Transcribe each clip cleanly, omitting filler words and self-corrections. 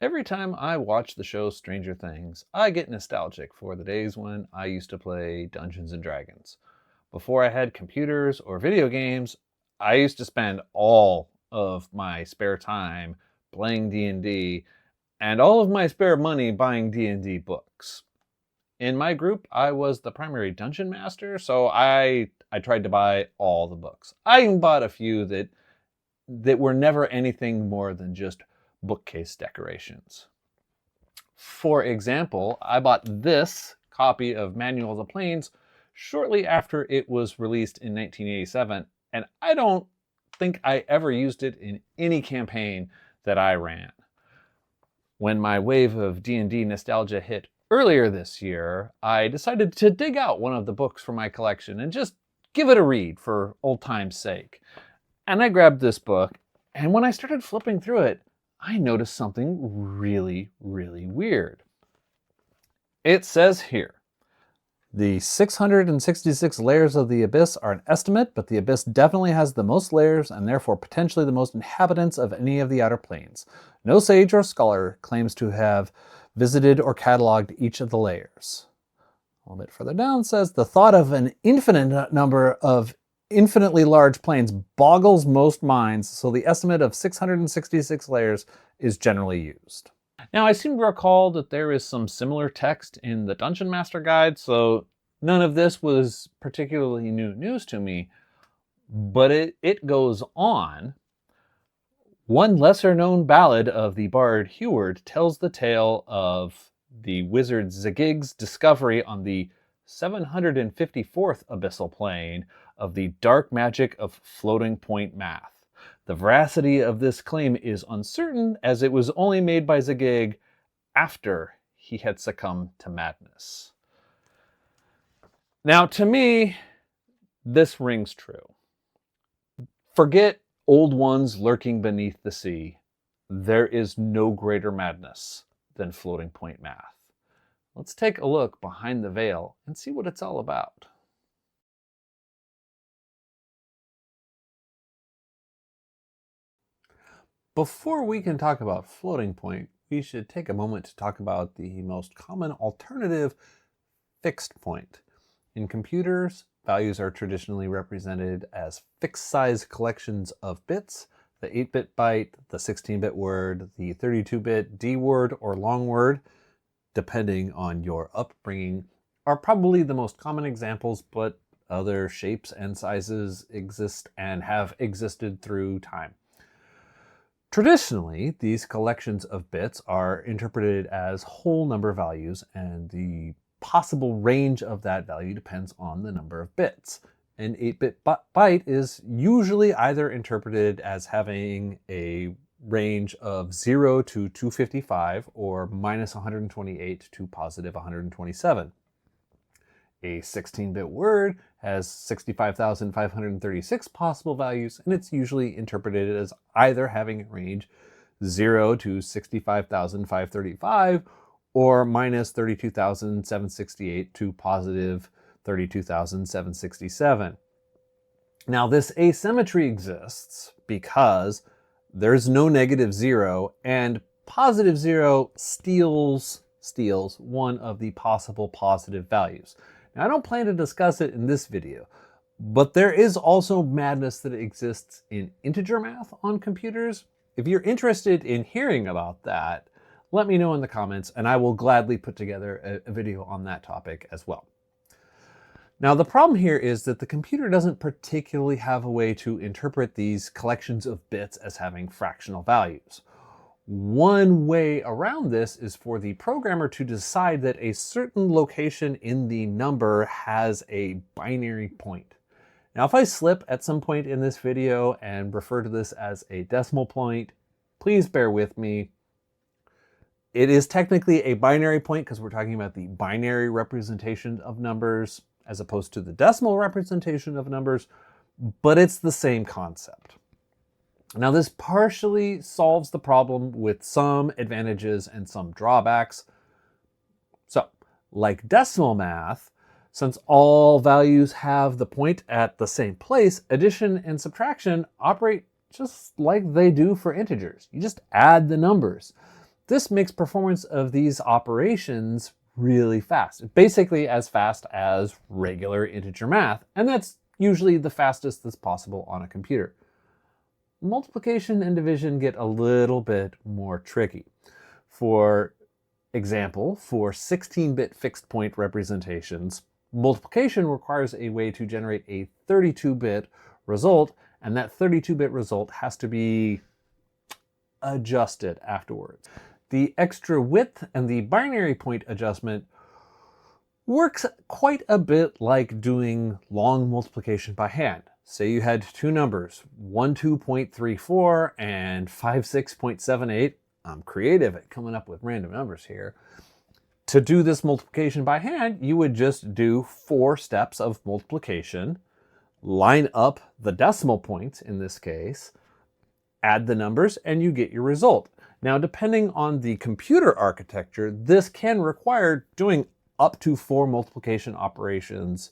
Every time I watch the show Stranger Things, I get nostalgic for the days when I used to play Dungeons and Dragons. Before I had computers or video games, I used to spend all of my spare time playing D&D and all of my spare money buying D&D books. In my group, I was the primary dungeon master, so I tried to buy all the books. I even bought a few that were never anything more than just bookcase decorations. For example, I bought this copy of Manual of the Planes shortly after it was released in 1987, and I don't think I ever used it in any campaign that I ran. When my wave of D&D nostalgia hit earlier this year, I decided to dig out one of the books from my collection and just give it a read for old time's sake. And I grabbed this book, and when I started flipping through it, I noticed something really, really weird. It says here, the 666 layers of the abyss are an estimate, but the abyss definitely has the most layers and therefore potentially the most inhabitants of any of the outer planes. No sage or scholar claims to have visited or cataloged each of the layers. A little bit further down says, the thought of an infinite number of infinitely large planes boggles most minds, so the estimate of 666 layers is generally used. Now, I seem to recall that there is some similar text in the Dungeon Master Guide, so none of this was particularly new news to me, but it goes on. One lesser-known ballad of the bard Heward tells the tale of the wizard Zigig's discovery on the 754th abyssal plane of the dark magic of floating point math. The veracity of this claim is uncertain, as it was only made by Zigig after he had succumbed to madness. Now, to me, this rings true. Forget old ones lurking beneath the sea. There is no greater madness than floating point math. Let's take a look behind the veil and see what it's all about. Before we can talk about floating point, we should take a moment to talk about the most common alternative, fixed point. In computers, values are traditionally represented as fixed-size collections of bits. The 8-bit byte, the 16-bit word, the 32-bit D word or long word, depending on your upbringing, are probably the most common examples, but other shapes and sizes exist and have existed through time. Traditionally, these collections of bits are interpreted as whole number values, and the possible range of that value depends on the number of bits. An 8-bit byte is usually either interpreted as having a range of 0 to 255 or minus 128 to positive 127. A 16-bit word has 65,536 possible values, and it's usually interpreted as either having a range 0 to 65,535 or minus 32,768 to positive 32,767. Now, this asymmetry exists because there's no negative 0, and positive 0 steals one of the possible positive values. Now, I don't plan to discuss it in this video, but there is also madness that exists in integer math on computers. If you're interested in hearing about that, let me know in the comments, and I will gladly put together a video on that topic as well. Now, the problem here is that the computer doesn't particularly have a way to interpret these collections of bits as having fractional values. One way around this is for the programmer to decide that a certain location in the number has a binary point. Now, if I slip at some point in this video and refer to this as a decimal point, please bear with me. It is technically a binary point because we're talking about the binary representation of numbers as opposed to the decimal representation of numbers, but it's the same concept. Now, this partially solves the problem with some advantages and some drawbacks. So, like decimal math, since all values have the point at the same place, addition and subtraction operate just like they do for integers. You just add the numbers. This makes performance of these operations really fast, basically as fast as regular integer math, and that's usually the fastest that's possible on a computer. Multiplication and division get a little bit more tricky. For example, for 16-bit fixed point representations, multiplication requires a way to generate a 32-bit result, and that 32-bit result has to be adjusted afterwards. The extra width and the binary point adjustment works quite a bit like doing long multiplication by hand. Say you had two numbers, 12.34 and 56.78. I'm creative at coming up with random numbers here. To do this multiplication by hand, you would just do 4 steps of multiplication, line up the decimal points in this case, add the numbers, and you get your result. Now, depending on the computer architecture, this can require doing up to 4 multiplication operations,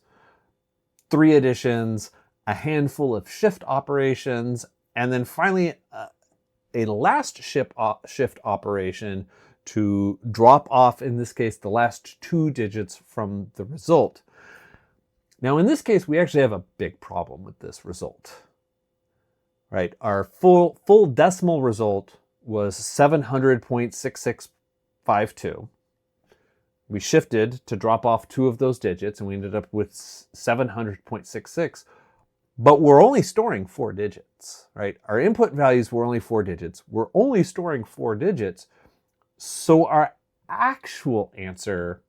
3 additions, a handful of shift operations, and then finally a last shift operation to drop off, in this case, the last 2 digits from the result. Now, in this case, we actually have a big problem with this result. Right? Our full decimal result was 700.6652. We shifted to drop off 2 of those digits, and we ended up with 700.66. But we're only storing 4 digits, right? Our input values were only 4 digits. We're only storing 4 digits. So our actual answer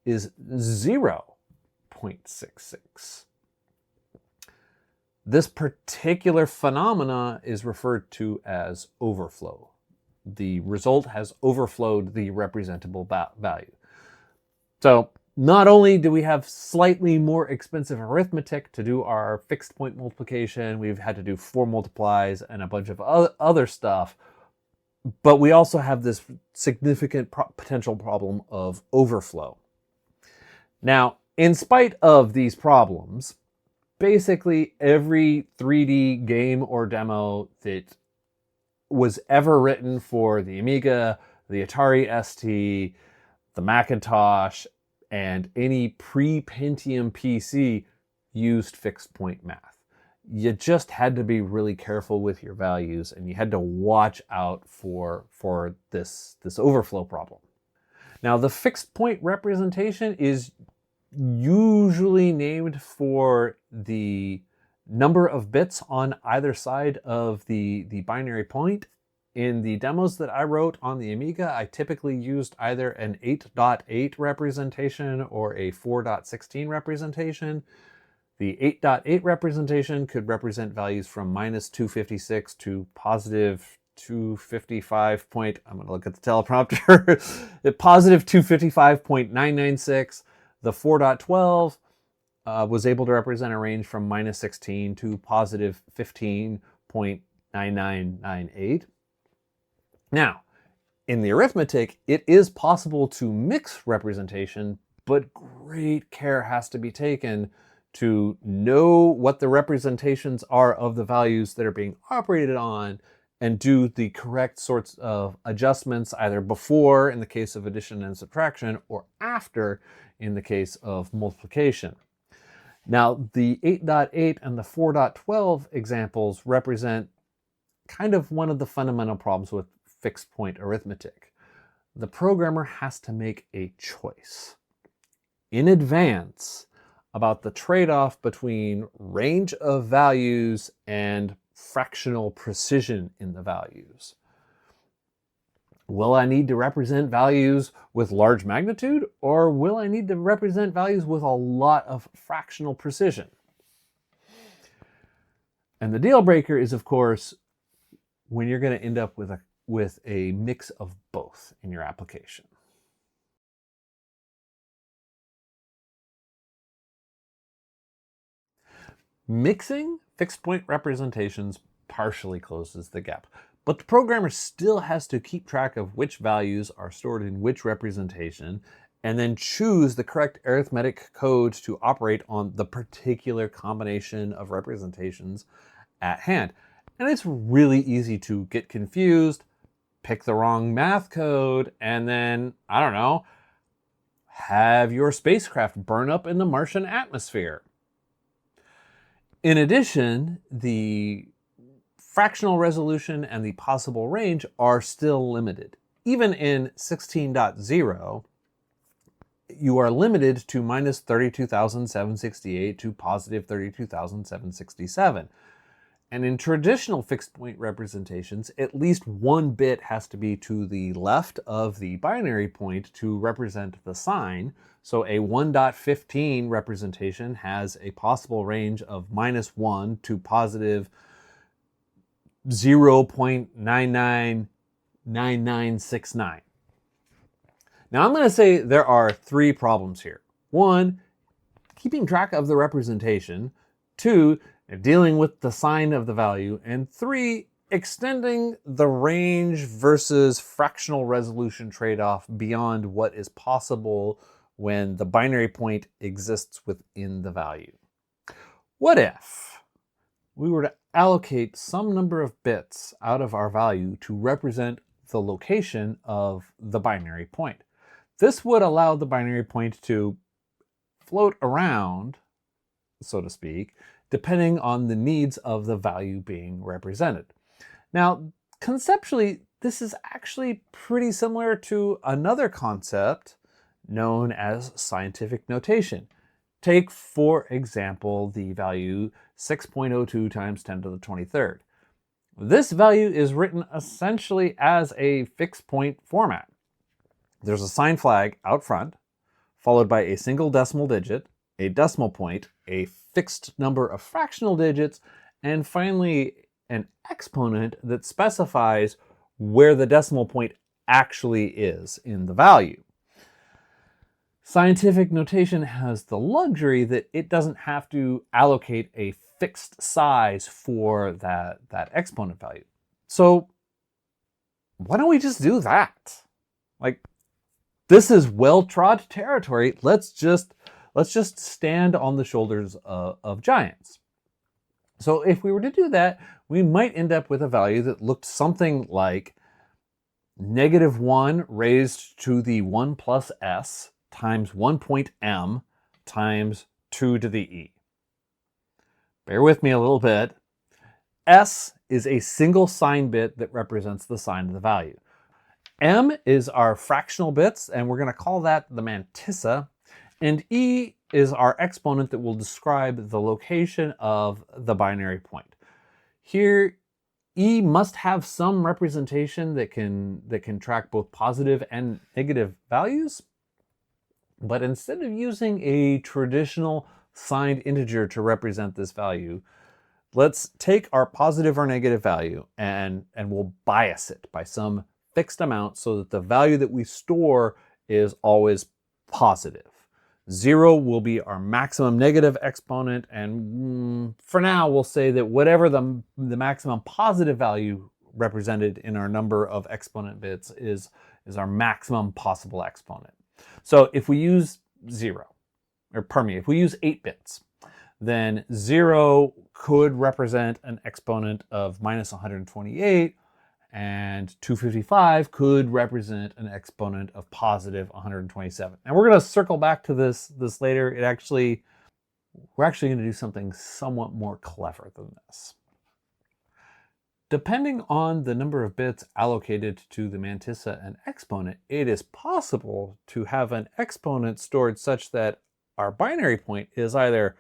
is 0.66. This particular phenomena is referred to as overflow. The result has overflowed the representable value. So not only do we have slightly more expensive arithmetic to do our fixed point multiplication, we've had to do 4 multiplies and a bunch of other stuff, but we also have this significant potential problem of overflow. Now, in spite of these problems, basically every 3D game or demo that was ever written for the Amiga, the Atari ST, the Macintosh, and any pre-Pentium PC used fixed point math. You just had to be really careful with your values, and you had to watch out for this overflow problem. Now, the fixed point representation is usually named for the number of bits on either side of the binary point. In the demos that I wrote on the Amiga, I typically used either an 8.8 representation or a 4.16 representation. The 8.8 representation could represent values from -256 to positive 255 point, I'm going to look at the teleprompter, positive 255.996. The 4.12 was able to represent a range from -16 to positive 15.9998. Now, in the arithmetic, it is possible to mix representation, but great care has to be taken to know what the representations are of the values that are being operated on and do the correct sorts of adjustments either before in the case of addition and subtraction or after in the case of multiplication. Now, the 8.8 and the 4.12 examples represent kind of one of the fundamental problems with fixed point arithmetic. The programmer has to make a choice in advance about the trade-off between range of values and fractional precision in the values. Will I need to represent values with large magnitude, or will I need to represent values with a lot of fractional precision? And the deal breaker is, of course, when you're going to end up with a mix of both in your application. Mixing fixed point representations partially closes the gap, but the programmer still has to keep track of which values are stored in which representation and then choose the correct arithmetic code to operate on the particular combination of representations at hand. And it's really easy to get confused, pick the wrong math code, and then, I don't know, have your spacecraft burn up in the Martian atmosphere. In addition, the fractional resolution and the possible range are still limited. Even in 16.0, you are limited to minus 32,768 to positive 32,767. And in traditional fixed point representations, at least one bit has to be to the left of the binary point to represent the sign. So a 1.15 representation has a possible range of minus 1 to positive 0.999969. Now I'm going to say there are 3 problems here. 1, keeping track of the representation. 2, dealing with the sign of the value. And 3, extending the range versus fractional resolution trade-off beyond what is possible when the binary point exists within the value. What if we were to allocate some number of bits out of our value to represent the location of the binary point? This would allow the binary point to float around, so to speak, depending on the needs of the value being represented. Now, conceptually, this is actually pretty similar to another concept known as scientific notation. Take, for example, the value 6.02 times 10 to the 23rd. This value is written essentially as a fixed point format. There's a sign flag out front, followed by a single decimal digit, a decimal point, a fixed number of fractional digits, and finally an exponent that specifies where the decimal point actually is in the value. Scientific notation has the luxury that it doesn't have to allocate a fixed size for that exponent value. So why don't we just do that? Like, this is well-trod territory. Let's just stand on the shoulders of giants. So if we were to do that, we might end up with a value that looked something like -1 raised to the 1 plus s times 1.m times 2 to the e. Bear with me a little bit. S is a single sign bit that represents the sign of the value. M is our fractional bits, and we're going to call that the mantissa. And E is our exponent that will describe the location of the binary point. Here, E must have some representation that can track both positive and negative values. But instead of using a traditional signed integer to represent this value, let's take our positive or negative value and we'll bias it by some fixed amount so that the value that we store is always positive. 0 will be our maximum negative exponent, and for now we'll say that whatever the maximum positive value represented in our number of exponent bits is our maximum possible exponent. So if we use if we use 8 bits, then 0 could represent an exponent of -128, and 255 could represent an exponent of positive 127. And we're going to circle back to this later. We're actually going to do something somewhat more clever than this. Depending on the number of bits allocated to the mantissa and exponent, it is possible to have an exponent stored such that our binary point is either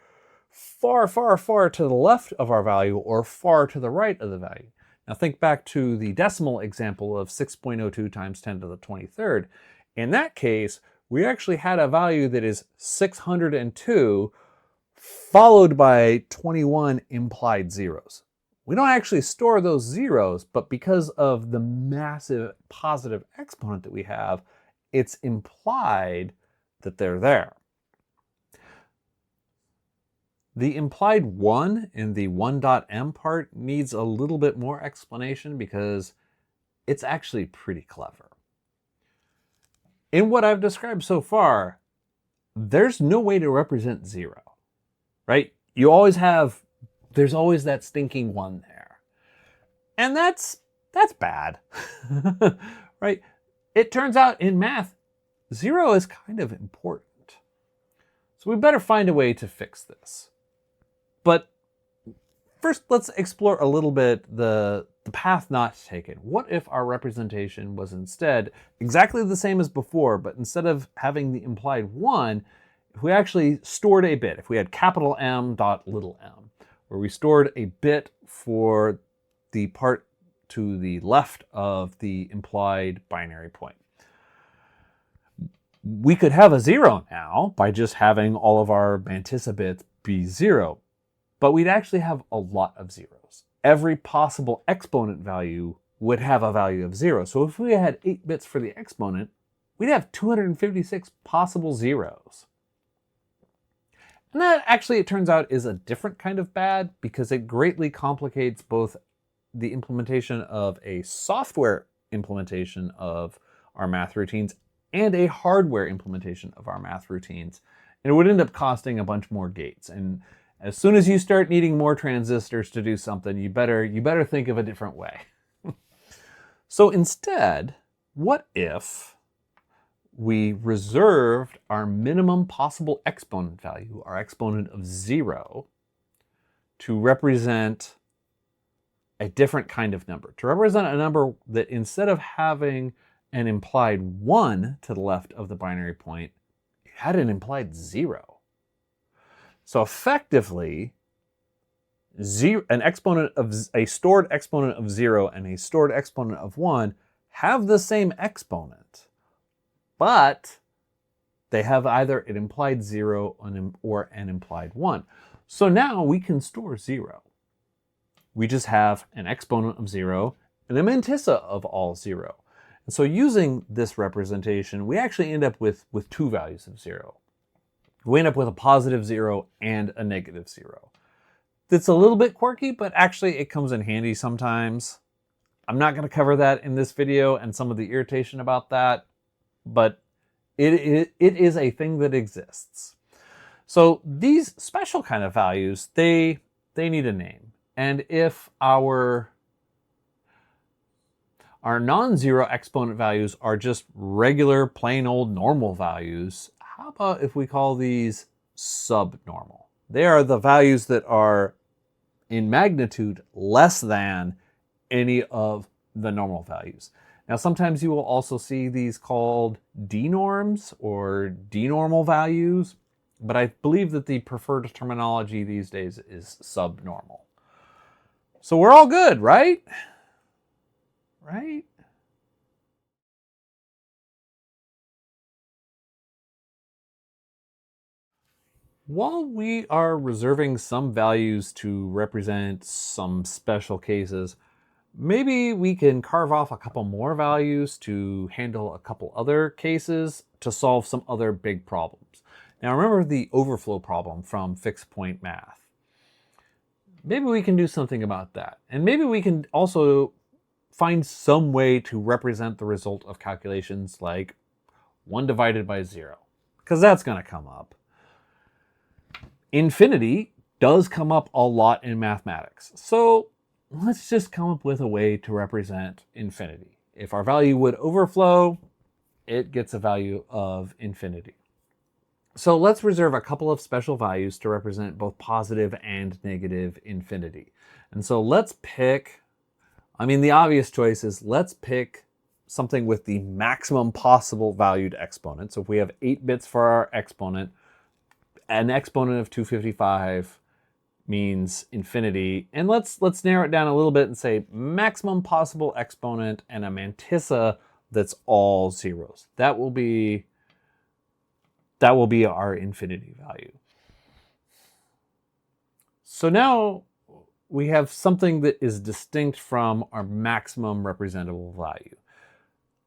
far, far, far to the left of our value or far to the right of the value. Now think back to the decimal example of 6.02 times 10 to the 23rd. In that case, we actually had a value that is 602 followed by 21 implied zeros. We don't actually store those zeros, but because of the massive positive exponent that we have, it's implied that they're there. The implied 1 in the 1.m part needs a little bit more explanation because it's actually pretty clever. In what I've described so far, there's no way to represent 0, right? There's always that stinking 1 there. And that's That's bad, right? It turns out in math, 0 is kind of important. So we better find a way to fix this. But first, let's explore a little bit the path not taken. What if our representation was instead exactly the same as before, but instead of having the implied 1, if we actually stored a bit, if we had capital M dot little m, where we stored a bit for the part to the left of the implied binary point. We could have a 0 now by just having all of our mantissa bits be 0, but we'd actually have a lot of zeros. Every possible exponent value would have a value of 0. So if we had 8 bits for the exponent, we'd have 256 possible zeros. And that actually, it turns out, is a different kind of bad because it greatly complicates both the implementation of a software implementation of our math routines and a hardware implementation of our math routines. And it would end up costing a bunch more gates. And as soon as you start needing more transistors to do something, you better think of a different way. So instead, what if we reserved our minimum possible exponent value, our exponent of 0, to represent a different kind of number, to represent a number that instead of having an implied 1 to the left of the binary point, it had an implied 0. So effectively, a stored exponent of 0 and a stored exponent of 1 have the same exponent, but they have either an implied 0 or an implied 1. So now we can store 0. We just have an exponent of 0 and a mantissa of all 0. And so using this representation, we actually end up with 2 values of 0. We end up with a positive 0 and a negative 0. That's a little bit quirky, but actually it comes in handy sometimes. I'm not going to cover that in this video and some of the irritation about that, but it is a thing that exists. So these special kind of values, they need a name. And if our non-zero exponent values are just regular, plain old normal values, how about if we call these subnormal? They are the values that are in magnitude less than any of the normal values. Now, sometimes you will also see these called denorms or denormal values, but I believe that the preferred terminology these days is subnormal. So we're all good, right? Right? While we are reserving some values to represent some special cases, maybe we can carve off a couple more values to handle a couple other cases to solve some other big problems. Now remember the overflow problem from fixed point math. Maybe we can do something about that. And maybe we can also find some way to represent the result of calculations like 1 divided by 0, because that's going to come up. Infinity does come up a lot in mathematics. So let's just come up with a way to represent infinity. If our value would overflow, it gets a value of infinity. So let's reserve a couple of special values to represent both positive and negative infinity. And so let's pick, the obvious choice is let's pick something with the maximum possible valued exponent. So if we have 8 bits for our exponent, an exponent of 255 means infinity. And let's narrow it down a little bit and say maximum possible exponent and a mantissa that's all zeros. That will be our infinity value. So now we have something that is distinct from our maximum representable value.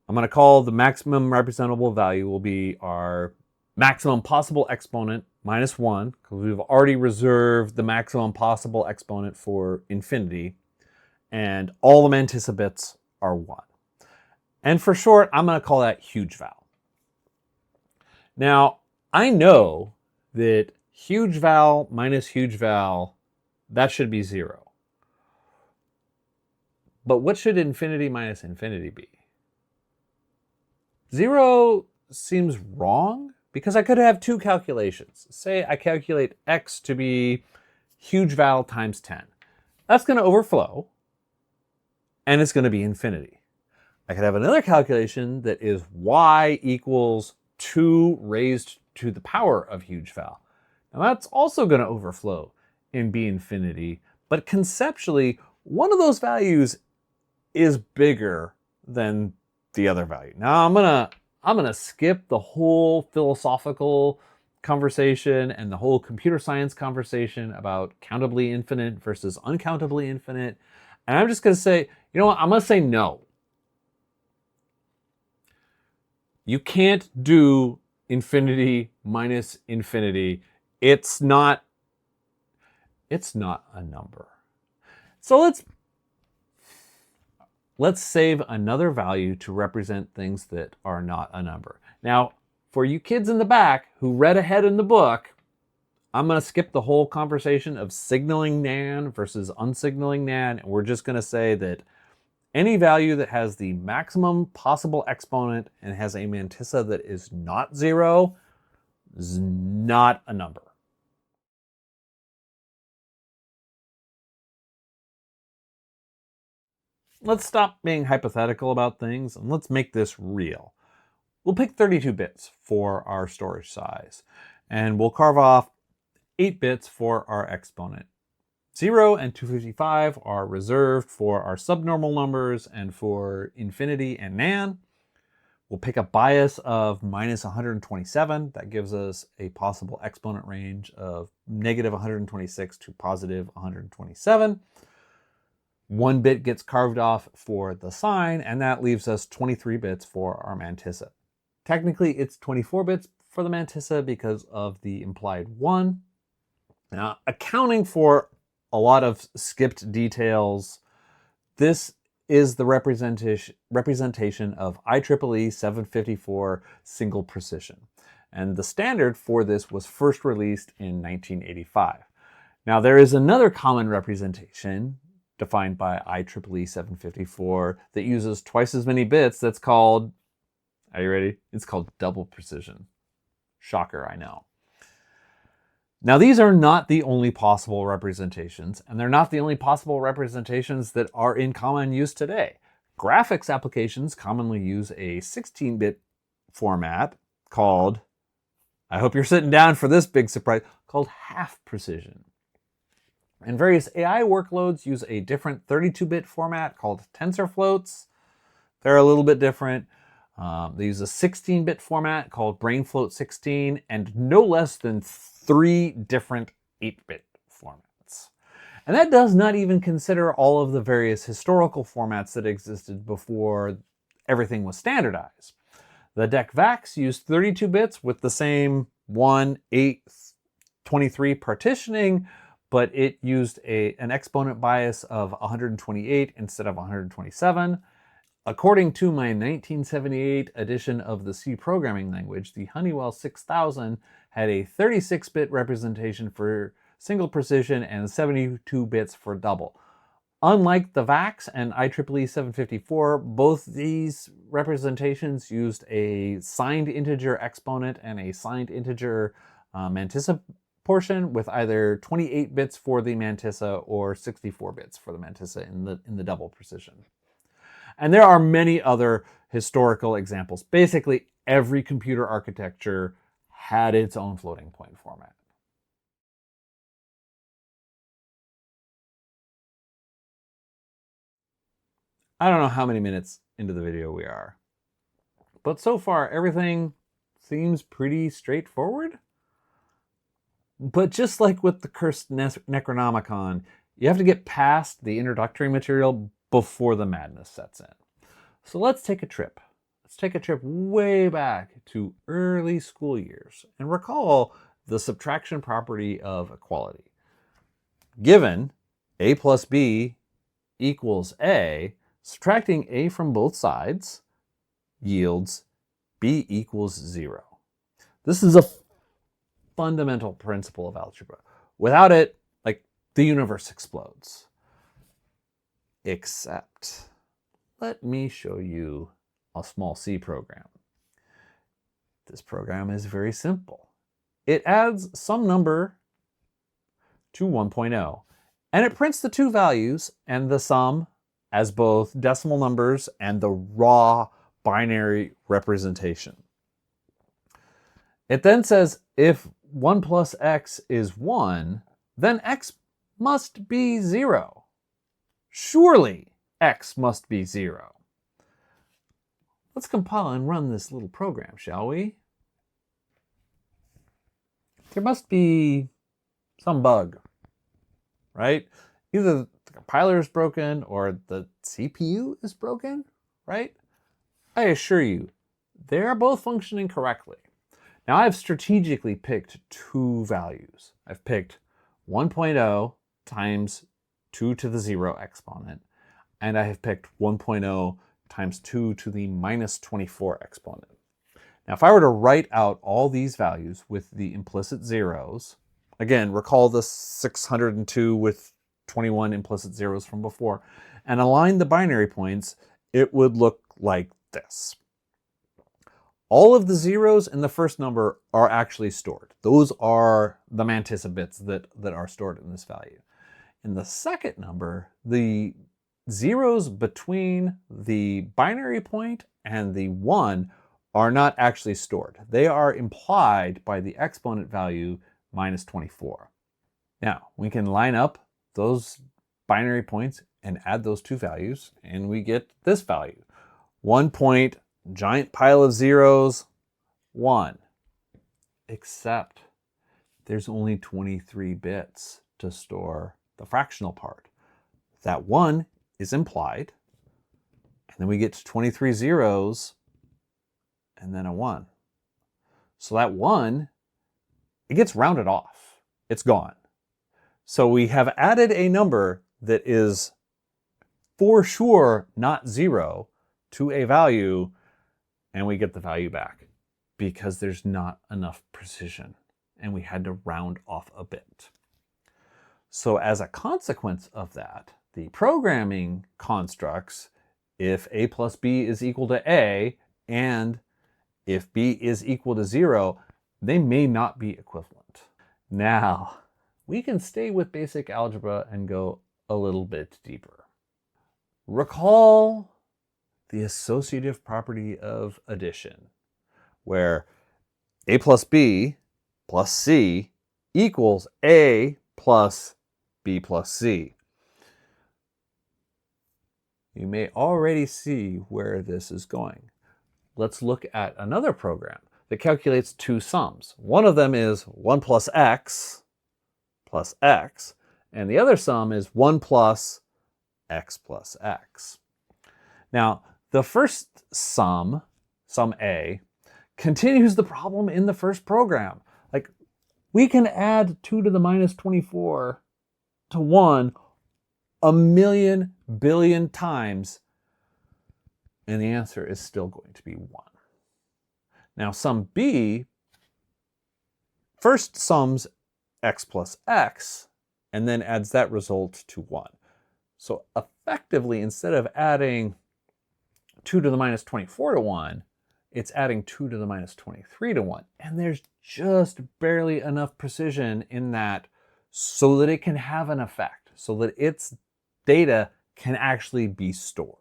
I'm going to call the maximum representable value will be our maximum possible exponent minus 1, because we've already reserved the maximum possible exponent for infinity, and all the mantissa bits are 1. And for short, I'm going to call that huge val. Now, I know that huge val minus huge val, that should be 0. But what should infinity minus infinity be? 0 seems wrong because I could have two calculations. Say I calculate x to be huge val times 10. That's going to overflow, and it's going to be infinity. I could have another calculation that is y equals 2 raised to the power of huge val. Now that's also going to overflow and be infinity, but conceptually, one of those values is bigger than the other value. Now I'm gonna skip the whole philosophical conversation and the whole computer science conversation about countably infinite versus uncountably infinite. And I'm just gonna say, you know what? I'm gonna say no. You can't do infinity minus infinity. It's not a number. So let's save another value to represent things that are not a number. Now, for you kids in the back who read ahead in the book, I'm going to skip the whole conversation of signaling NaN versus unsignaling NaN, and we're just going to say that any value that has the maximum possible exponent and has a mantissa that is not 0 is not a number. Let's stop being hypothetical about things and let's make this real. We'll pick 32 bits for our storage size, and we'll carve off 8 bits for our exponent. 0 and 255 are reserved for our subnormal numbers and for infinity and NaN. We'll pick a bias of minus 127. That gives us a possible exponent range of negative 126 to positive 127. 1 bit gets carved off for the sign, and that leaves us 23 bits for our mantissa. Technically, it's 24 bits for the mantissa because of the implied 1. Now, accounting for a lot of skipped details, this is the representation of IEEE 754 single precision. And the standard for this was first released in 1985. Now, there is another common representation defined by IEEE 754 that uses twice as many bits. That's called, are you ready? It's called double precision. Shocker, I know. Now, these are not the only possible representations, and they're not the only possible representations that are in common use today. Graphics applications commonly use a 16-bit format called, I hope you're sitting down for this big surprise, called half precision. And various AI workloads use a different 32-bit format called tensor floats. They're a little bit different. They use a 16-bit format called BrainFloat 16 and no less than 3 different 8-bit formats. And that does not even consider all of the various historical formats that existed before everything was standardized. The DEC-VAX used 32 bits with the same 1, 8, 23 partitioning, but it used an exponent bias of 128 instead of 127. According to my 1978 edition of the C programming language, the Honeywell 6000 had a 36-bit representation for single precision and 72 bits for double. Unlike the VAX and IEEE 754, both these representations used a signed integer exponent and a signed integer mantissa portion with either 28 bits for the mantissa or 64 bits for the mantissa in the double precision. And there are many other historical examples. Basically, every computer architecture had its own floating point format. I don't know how many minutes into the video we are, but so far everything seems pretty straightforward. But just like with the Cursed Necronomicon, you have to get past the introductory material before the madness sets in. So let's take a trip. Let's take a trip way back to early school years and recall the subtraction property of equality. Given a plus b equals a, subtracting a from both sides yields b equals 0. This is a fundamental principle of algebra. Without it, the universe explodes. Except, let me show you a small C program. This program is very simple. It adds some number to 1.0, and it prints the two values and the sum as both decimal numbers and the raw binary representation. It then says if 1 plus x is 1, then x must be 0. Surely x must be 0. Let's compile and run this little program, shall we? There must be some bug, right? Either the compiler is broken or the CPU is broken, right? I assure you, they are both functioning correctly. Now I've strategically picked two values. I've picked 1.0 times 2 to the 0 exponent, and I have picked 1.0 times 2 to the minus 24 exponent. Now, if I were to write out all these values with the implicit zeros, again, recall the 602 with 21 implicit zeros from before, and align the binary points, it would look like this. All of the zeros in the first number are actually stored. Those are the mantissa bits that are stored in this value. In the second number, the zeros between the binary point and the 1 are not actually stored. They are implied by the exponent value minus 24. Now, we can line up those binary points and add those two values, and we get this value. 1 point, giant pile of zeros, 1. Except there's only 23 bits to store the fractional part. That 1 is implied, and then we get to 23 zeros, and then a 1. So that 1, it gets rounded off. It's gone. So we have added a number that is for sure not 0 to a value, and we get the value back because there's not enough precision, and we had to round off a bit. So as a consequence of that, the programming constructs, if a plus b is equal to a, and if b is equal to 0, they may not be equivalent. Now, we can stay with basic algebra and go a little bit deeper. Recall the associative property of addition, where a plus b plus c equals a plus b plus c. You may already see where this is going. Let's look at another program that calculates two sums. One of them is 1 plus x, and the other sum is 1 plus x plus x. Now, the first sum A, continues the problem in the first program. Like, we can add 2 to the minus 24 to 1 a million billion times, and the answer is still going to be 1. Now, sum B first sums x plus x and then adds that result to 1. So effectively, instead of adding 2 to the minus 24 to 1, it's adding 2 to the minus 23 to 1. And there's just barely enough precision in that so that it can have an effect, so that its data can actually be stored.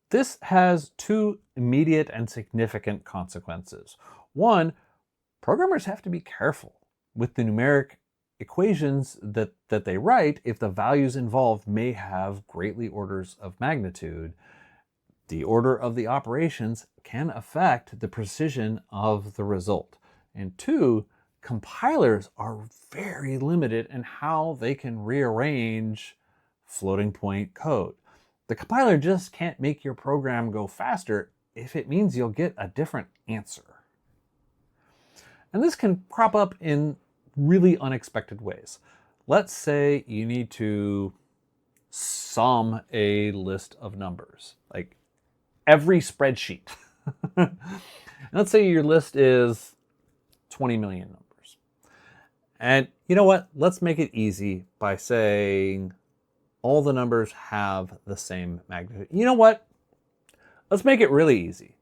This has two immediate and significant consequences. One, programmers have to be careful with the numeric equations that they write if the values involved may have greatly orders of magnitude. The order of the operations can affect the precision of the result. And two, compilers are very limited in how they can rearrange floating point code. The compiler just can't make your program go faster if it means you'll get a different answer. And this can crop up in really unexpected ways. Let's say you need to sum a list of numbers, like every spreadsheet. Let's say your list is 20 million numbers. And you know what? Let's make it easy by saying all the numbers have the same magnitude. You know what? Let's make it really easy.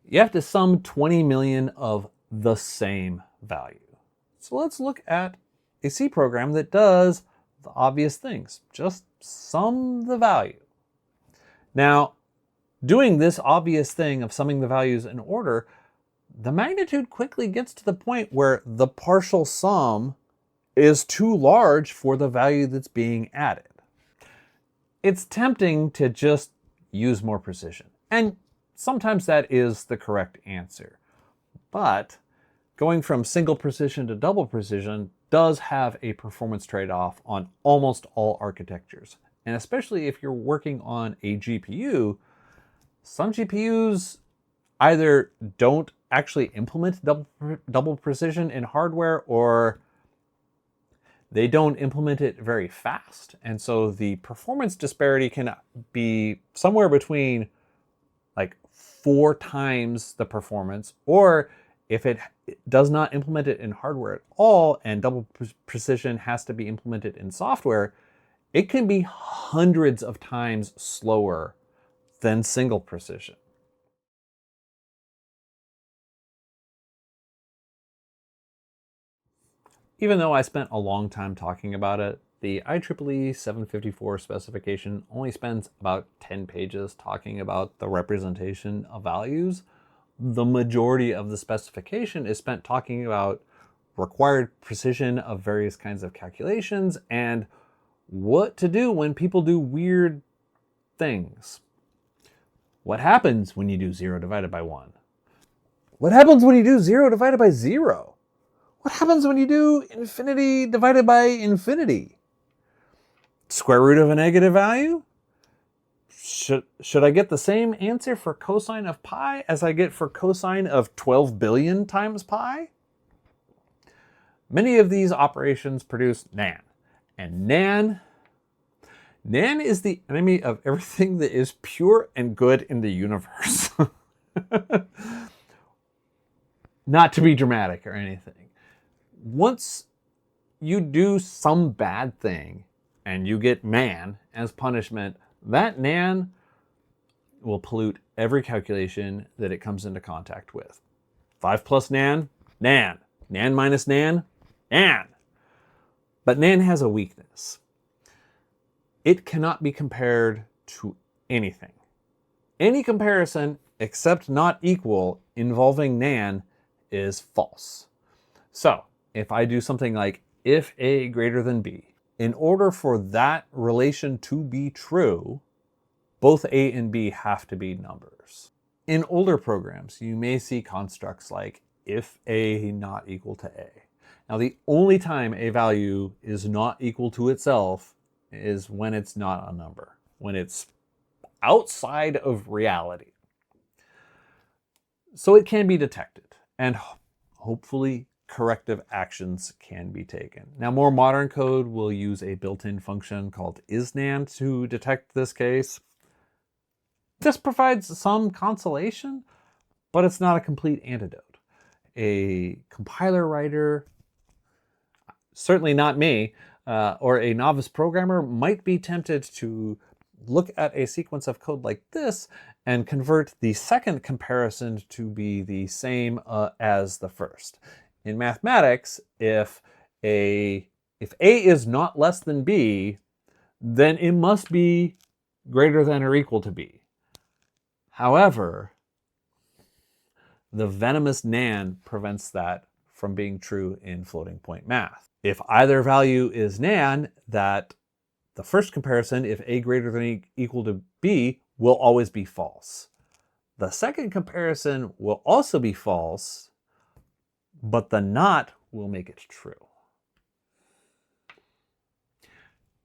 You have to sum 20 million of the same value. So let's look at a C program that does the obvious things. Just sum the value. Now, doing this obvious thing of summing the values in order, the magnitude quickly gets to the point where the partial sum is too large for the value that's being added. It's tempting to just use more precision, and sometimes that is the correct answer. But going from single precision to double precision does have a performance trade-off on almost all architectures. And especially if you're working on a GPU, some GPUs either don't actually implement double precision in hardware, or they don't implement it very fast. And so the performance disparity can be somewhere between like 4 times the performance, or if it does not implement it in hardware at all and double precision has to be implemented in software, it can be hundreds of times slower than single precision. Even though I spent a long time talking about it, the IEEE 754 specification only spends about 10 pages talking about the representation of values. The majority of the specification is spent talking about required precision of various kinds of calculations and what to do when people do weird things. What happens when you do 0 divided by 1? What happens when you do 0 divided by 0? What happens when you do infinity divided by infinity? Square root of a negative value? Should I get the same answer for cosine of pi as I get for cosine of 12 billion times pi? Many of these operations produce nan. And nan is the enemy of everything that is pure and good in the universe. Not to be dramatic or anything. Once you do some bad thing and you get nan as punishment, that nan will pollute every calculation that it comes into contact with. 5 plus nan, nan. Nan minus nan, nan. But nan has a weakness. It cannot be compared to anything. Any comparison except not equal involving nan is false. So if I do something like if A greater than B, in order for that relation to be true, both A and B have to be numbers. In older programs, you may see constructs like if A not equal to A. Now, the only time a value is not equal to itself is when it's not a number, when it's outside of reality. So it can be detected, and hopefully corrective actions can be taken. Now, more modern code will use a built-in function called isNan to detect this case. This provides some consolation, but it's not a complete antidote. A compiler writer, certainly not me, or a novice programmer might be tempted to look at a sequence of code like this and convert the second comparison to be the same as the first. In mathematics, if A is not less than B, then it must be greater than or equal to B. However, the venomous nan prevents that from being true in floating point math. If either value is nan, that the first comparison, if A greater than or equal to B, will always be false. The second comparison will also be false, but the not will make it true.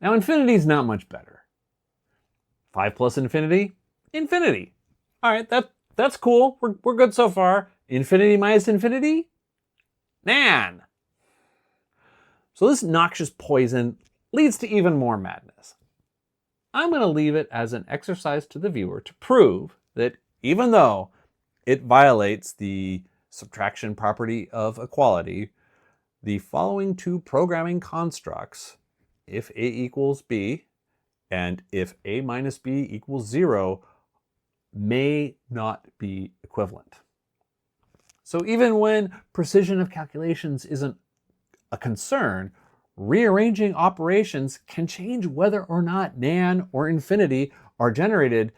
Now, infinity is not much better. 5 plus infinity? Infinity. All right, that's cool. We're good so far. Infinity minus infinity? Nan. So this noxious poison leads to even more madness. I'm going to leave it as an exercise to the viewer to prove that even though it violates the subtraction property of equality, the following two programming constructs, if A equals B and if a minus b equals 0, may not be equivalent. So even when precision of calculations isn't a concern, rearranging operations can change whether or not nan or infinity are generated,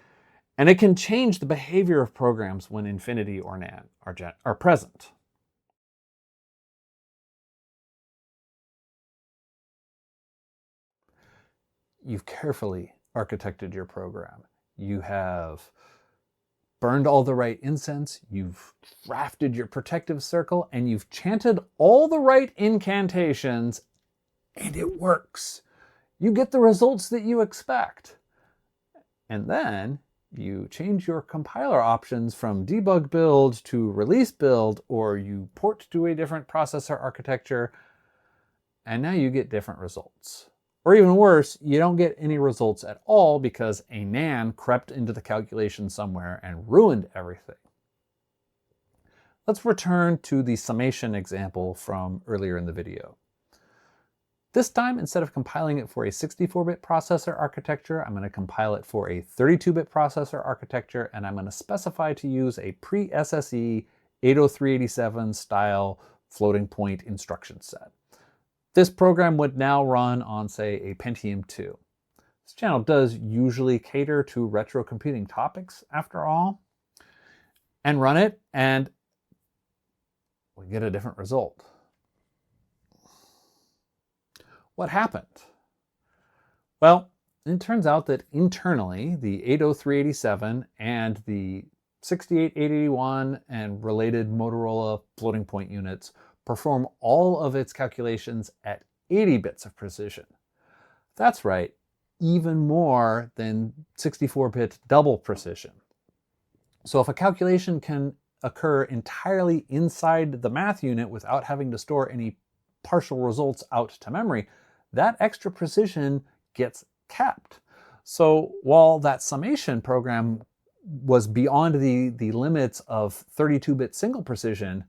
and it can change the behavior of programs when infinity or nan are present. You've carefully architected your program. You have burned all the right incense, you've crafted your protective circle, and you've chanted all the right incantations, and it works. You get the results that you expect. And then you change your compiler options from debug build to release build, or you port to a different processor architecture, and now you get different results. Or even worse, you don't get any results at all because a nan crept into the calculation somewhere and ruined everything. Let's return to the summation example from earlier in the video. This time, instead of compiling it for a 64-bit processor architecture, I'm going to compile it for a 32-bit processor architecture, and I'm going to specify to use a pre-SSE 80387 style floating point instruction set. This program would now run on, say, a Pentium 2. This channel does usually cater to retro computing topics, after all. And run it, and we get a different result. What happened? Well, it turns out that internally, the 80387 and the 68881 and related Motorola floating point units perform all of its calculations at 80 bits of precision. That's right, even more than 64-bit double precision. So if a calculation can occur entirely inside the math unit without having to store any partial results out to memory, that extra precision gets kept. So while that summation program was beyond the limits of 32-bit single precision,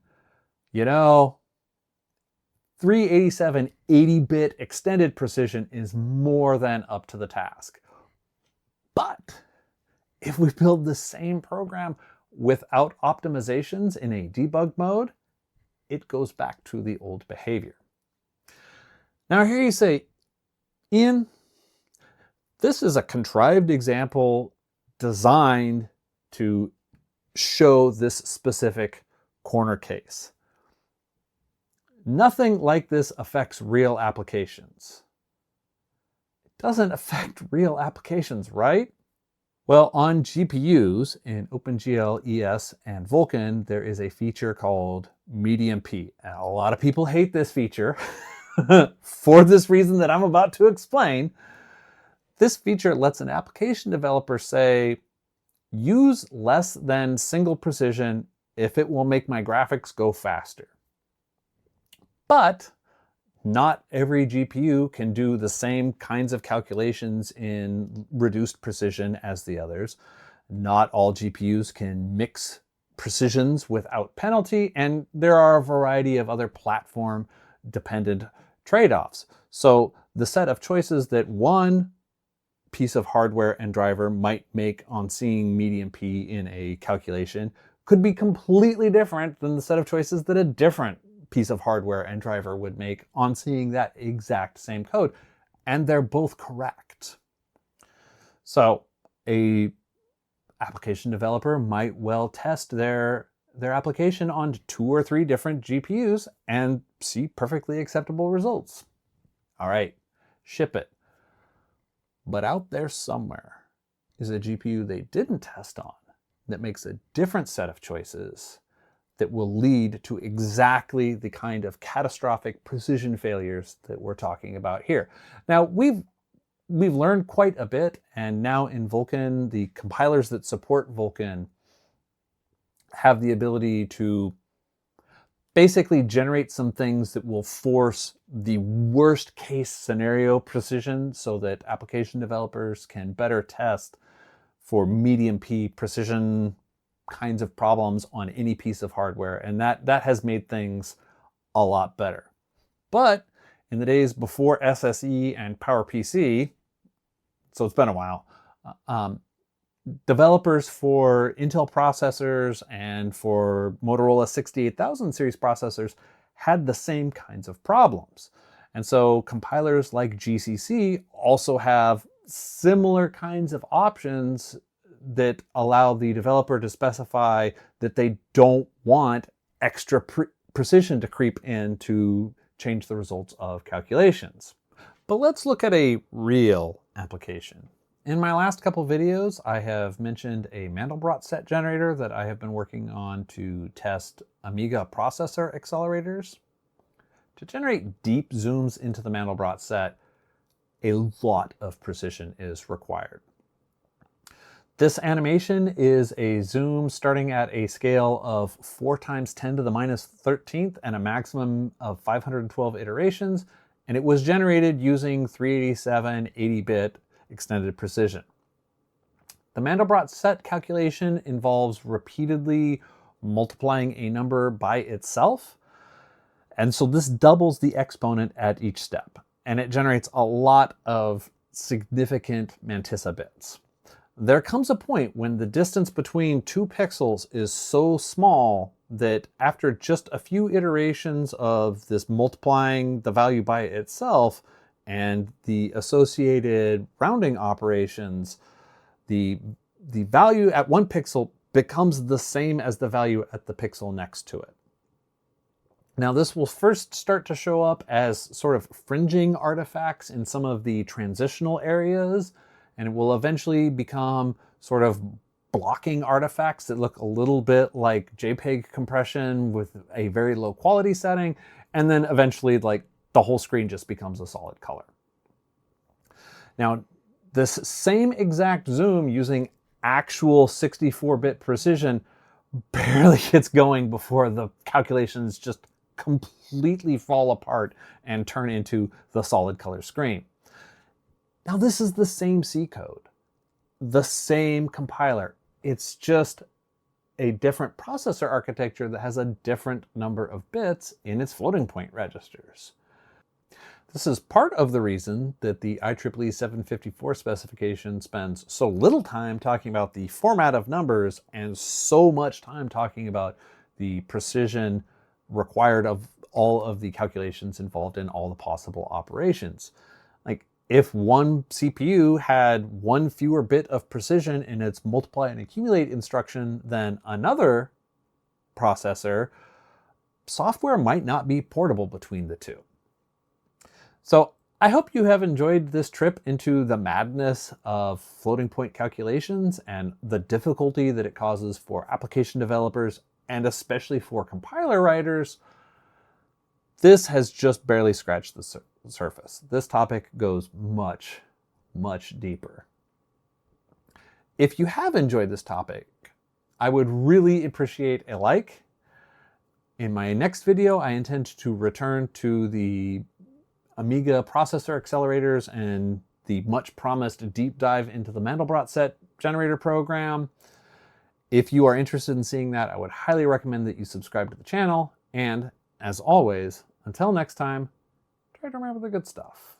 387 80-bit extended precision is more than up to the task. But if we build the same program without optimizations in a debug mode, it goes back to the old behavior. Now here you say, Ian, this is a contrived example designed to show this specific corner case. Nothing like this affects real applications. It doesn't affect real applications, right? Well, on GPUs in OpenGL, ES, and Vulkan, there is a feature called medium P. And a lot of people hate this feature for this reason that I'm about to explain. This feature lets an application developer say, use less than single precision if it will make my graphics go faster. But not every GPU can do the same kinds of calculations in reduced precision as the others. Not all GPUs can mix precisions without penalty, and there are a variety of other platform-dependent trade-offs. So the set of choices that one piece of hardware and driver might make on seeing medium P in a calculation could be completely different than the set of choices that a different piece of hardware and driver would make on seeing that exact same code. And they're both correct. So a application developer might well test their application on 2 or 3 different GPUs and see perfectly acceptable results. All right, ship it. But out there somewhere is a GPU they didn't test on that makes a different set of choices that will lead to exactly the kind of catastrophic precision failures that we're talking about here. Now, we've learned quite a bit, and now in Vulkan, the compilers that support Vulkan have the ability to basically generate some things that will force the worst case scenario precision so that application developers can better test for medium P precision kinds of problems on any piece of hardware, and that has made things a lot better. But in the days before SSE and PowerPC, so it's been a while. Um, Developers for Intel processors and for Motorola 68000 series processors had the same kinds of problems. And so compilers like GCC also have similar kinds of options that allow the developer to specify that they don't want extra precision to creep in to change the results of calculations. But let's look at a real application. In my last couple videos, I have mentioned a Mandelbrot set generator that I have been working on to test Amiga processor accelerators. To generate deep zooms into the Mandelbrot set, a lot of precision is required. This animation is a zoom starting at a scale of 4 times 10 to the minus 13th and a maximum of 512 iterations, and it was generated using 387 80-bit extended precision. The Mandelbrot set calculation involves repeatedly multiplying a number by itself, and so this doubles the exponent at each step, and it generates a lot of significant mantissa bits. There comes a point when the distance between 2 pixels is so small that after just a few iterations of this multiplying the value by itself and the associated rounding operations, the value at 1 pixel becomes the same as the value at the pixel next to it. Now, this will first start to show up as sort of fringing artifacts in some of the transitional areas, and it will eventually become sort of blocking artifacts that look a little bit like JPEG compression with a very low quality setting, and then eventually like the whole screen just becomes a solid color. Now, this same exact zoom using actual 64-bit precision barely gets going before the calculations just completely fall apart and turn into the solid color screen. Now, this is the same C code, the same compiler. It's just a different processor architecture that has a different number of bits in its floating point registers. This is part of the reason that the IEEE 754 specification spends so little time talking about the format of numbers and so much time talking about the precision required of all of the calculations involved in all the possible operations. Like, if one CPU had 1 fewer bit of precision in its multiply and accumulate instruction than another processor, software might not be portable between the two. So I hope you have enjoyed this trip into the madness of floating point calculations and the difficulty that it causes for application developers and especially for compiler writers. This has just barely scratched the surface. This topic goes much, much deeper. If you have enjoyed this topic, I would really appreciate a like. In my next video, I intend to return to the Amiga processor accelerators and the much promised deep dive into the Mandelbrot set generator program. If you are interested in seeing that, I would highly recommend that you subscribe to the channel. And as always, until next time, try to remember the good stuff.